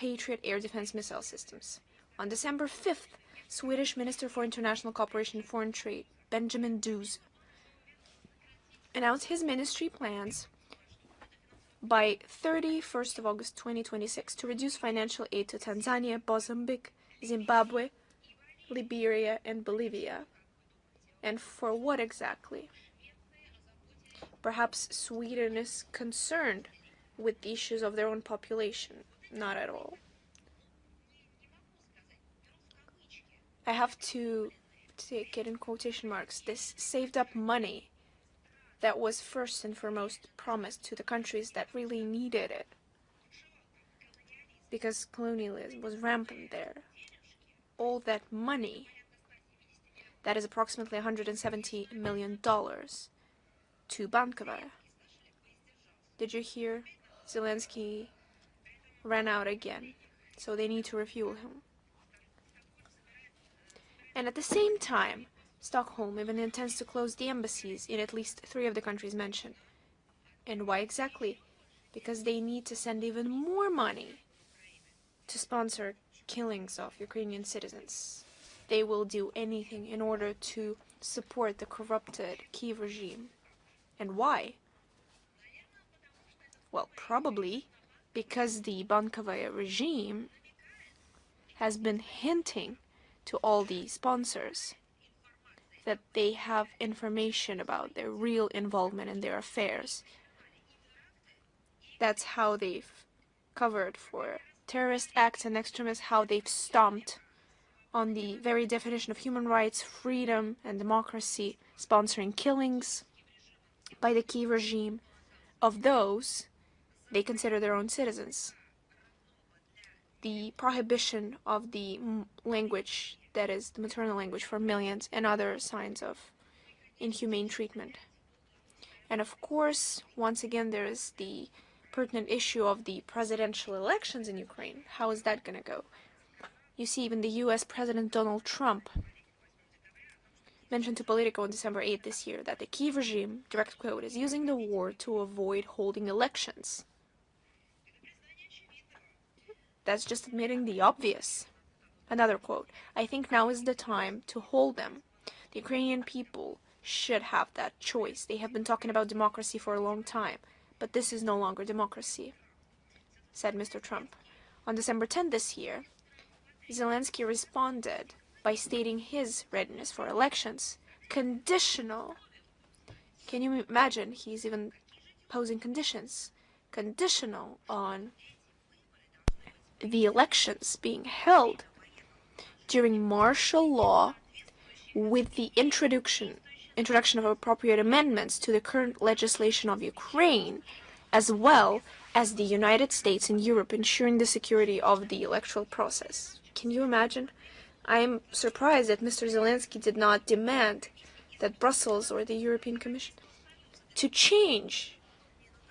Patriot air defense missile systems. On December 5th, Swedish Minister for International Cooperation and Foreign Trade, Benjamin Duz, announced his ministry plans by 31st of August 2026 to reduce financial aid to Tanzania, Mozambique, Zimbabwe, Liberia, and Bolivia. And for what exactly? Perhaps Sweden is concerned with the issues of their own population. Not at all. I have to take it in quotation marks. This saved up money that was first and foremost promised to the countries that really needed it, because colonialism was rampant there. All that money, that is approximately $170 million, to Bankovaya. Did you hear? Zelensky ran out again, so they need to refuel him. And at the same time, Stockholm even intends to close the embassies in at least 3 of the countries mentioned. And why exactly? Because they need to send even more money to sponsor killings of Ukrainian citizens. They will do anything in order to support the corrupted Kiev regime. And why? Well, probably because the Bankovaya regime has been hinting to all the sponsors that they have information about their real involvement in their affairs. That's how they've covered for terrorist acts and extremists, how they've stomped on the very definition of human rights, freedom, and democracy, sponsoring killings by the Kiev regime of those they consider their own citizens. The prohibition of the language that is the maternal language for millions, and other signs of inhumane treatment. And of course, once again, there is the pertinent issue of the presidential elections in Ukraine. How is that going to go? You see, even the US President Donald Trump mentioned to Politico on December 8th this year that the Kiev regime, direct quote, is using the war to avoid holding elections. That's just admitting the obvious. Another quote, I think now is the time to hold them. The Ukrainian people should have that choice. They have been talking about democracy for a long time, but this is no longer democracy, said Mr. Trump. On December 10th this year, Zelensky responded by stating his readiness for elections, conditional. Can you imagine? He's even posing conditions. Conditional on the elections being held during martial law with the introduction of appropriate amendments to the current legislation of Ukraine, as well as the United States and Europe ensuring the security of the electoral process. Can you imagine? I am surprised that Mr. Zelensky did not demand that Brussels or the European Commission to change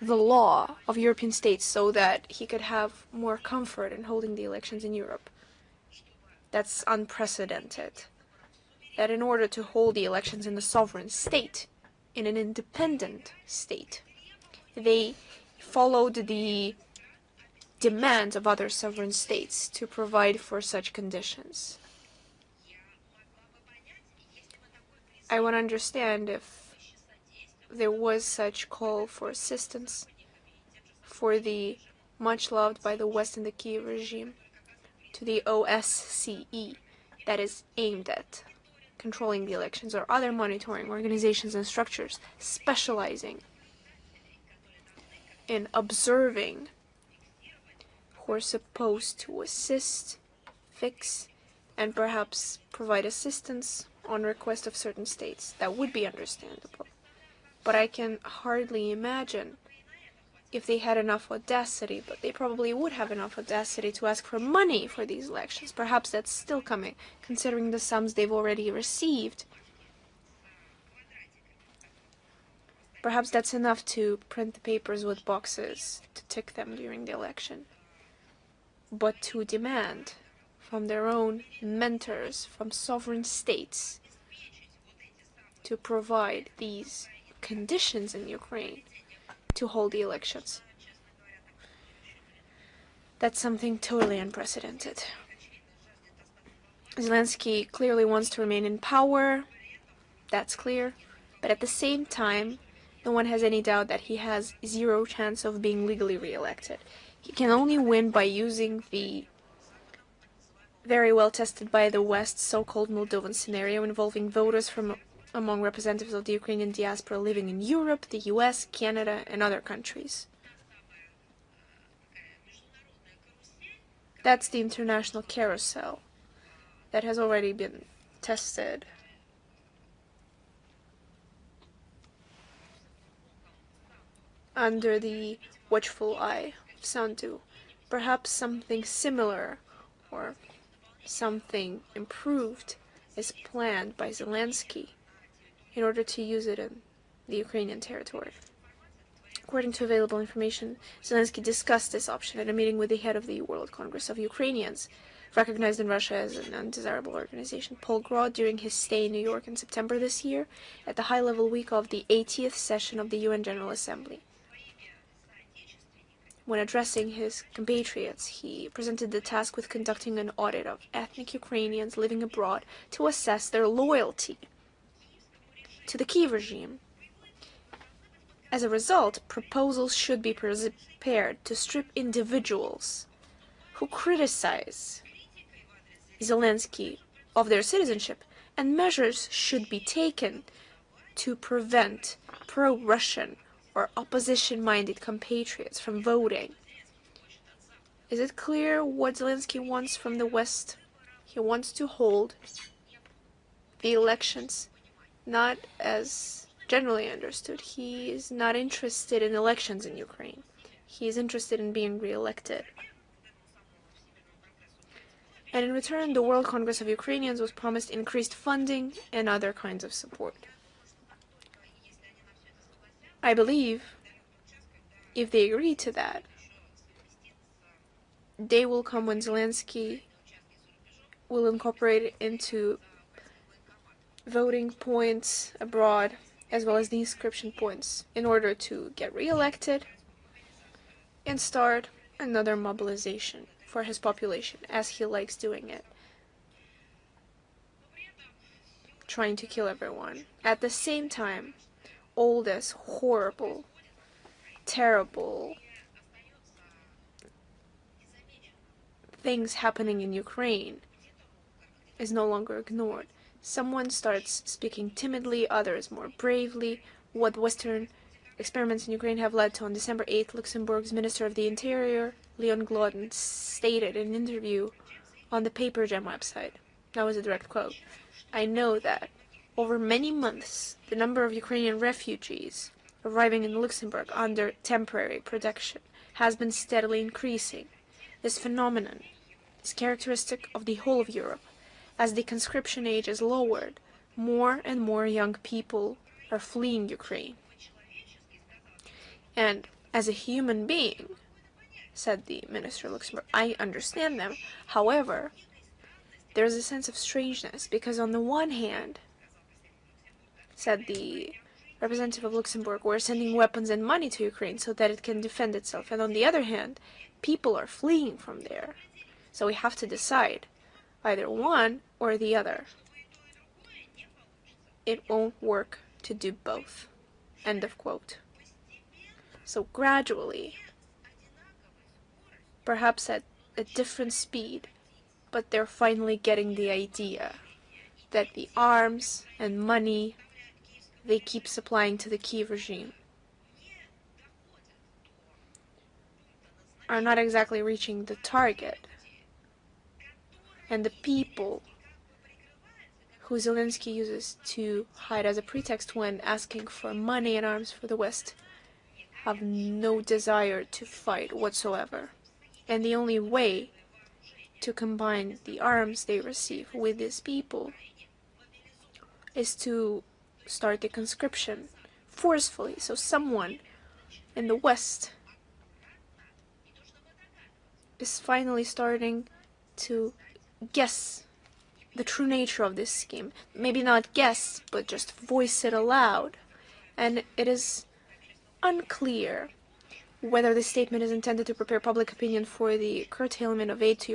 the law of European states so that he could have more comfort in holding the elections in Europe. That's unprecedented. That in order to hold the elections in a sovereign state, in an independent state, they followed the demands of other sovereign states to provide for such conditions. I want to understand if there was such call for assistance for the much loved by the West and the Kiev regime to the OSCE that is aimed at controlling the elections, or other monitoring organizations and structures specializing in observing, who are supposed to assist, fix, and perhaps provide assistance on request of certain states. That would be understandable. But I can hardly imagine if they had enough audacity, but they probably would have enough audacity to ask for money for these elections. Perhaps that's still coming, considering the sums they've already received. Perhaps that's enough to print the papers with boxes to tick them during the election. But to demand from their own mentors, from sovereign states, to provide these conditions in Ukraine to hold the elections. That's something totally unprecedented. Zelensky clearly wants to remain in power, that's clear, but at the same time, no one has any doubt that he has zero chance of being legally re-elected. He can only win by using the very well tested by the West so-called Moldovan scenario involving voters from among representatives of the Ukrainian diaspora living in Europe, the US, Canada, and other countries. That's the international carousel that has already been tested. Under the watchful eye of Sandu. Perhaps something similar or something improved is planned by Zelensky in order to use it in the Ukrainian territory. According to available information, Zelensky discussed this option at a meeting with the head of the World Congress of Ukrainians, recognized in Russia as an undesirable organization, Paul Gros, during his stay in New York in September this year, at the high-level week of the 80th session of the UN General Assembly. When addressing his compatriots, he presented the task with conducting an audit of ethnic Ukrainians living abroad to assess their loyalty to the Kyiv regime. As a result, proposals should be prepared to strip individuals who criticize Zelensky of their citizenship, and measures should be taken to prevent pro-Russian or opposition-minded compatriots from voting. Is it clear what Zelensky wants from the West? He wants to hold the elections, not as generally understood. He is not interested in elections in Ukraine. He is interested in being re-elected. And in return, the World Congress of Ukrainians was promised increased funding and other kinds of support. I believe if they agree to that, day will come when Zelensky will incorporate it into voting points abroad, as well as the inscription points, in order to get re-elected and start another mobilization for his population, as he likes doing it, trying to kill everyone. At the same time, all this horrible, terrible things happening in Ukraine is no longer ignored. Someone starts speaking timidly, others more bravely. What Western experiments in Ukraine have led to. On December 8th, Luxembourg's Minister of the Interior, Leon Glodden, stated in an interview on the Paper Jam website, that was a direct quote, "I know that over many months, the number of Ukrainian refugees arriving in Luxembourg under temporary protection has been steadily increasing. This phenomenon is characteristic of the whole of Europe. As the conscription age is lowered, more and more young people are fleeing Ukraine. And as a human being," said the Minister of Luxembourg, "I understand them. However, there's a sense of strangeness, because on the one hand," said the representative of Luxembourg, "we're sending weapons and money to Ukraine so that it can defend itself. And on the other hand, people are fleeing from there. So we have to decide either one or the other. It won't work to do both." End of quote. So gradually, perhaps at a different speed, but they're finally getting the idea that the arms and money they keep supplying to the Kyiv regime are not exactly reaching the target. And the people who Zelensky uses to hide as a pretext when asking for money and arms for the West have no desire to fight whatsoever. And the only way to combine the arms they receive with these people is to start the conscription forcefully. So someone in the West is finally starting to guess the true nature of this scheme. Maybe not guess, but just voice it aloud. And it is unclear whether this statement is intended to prepare public opinion for the curtailment of aid to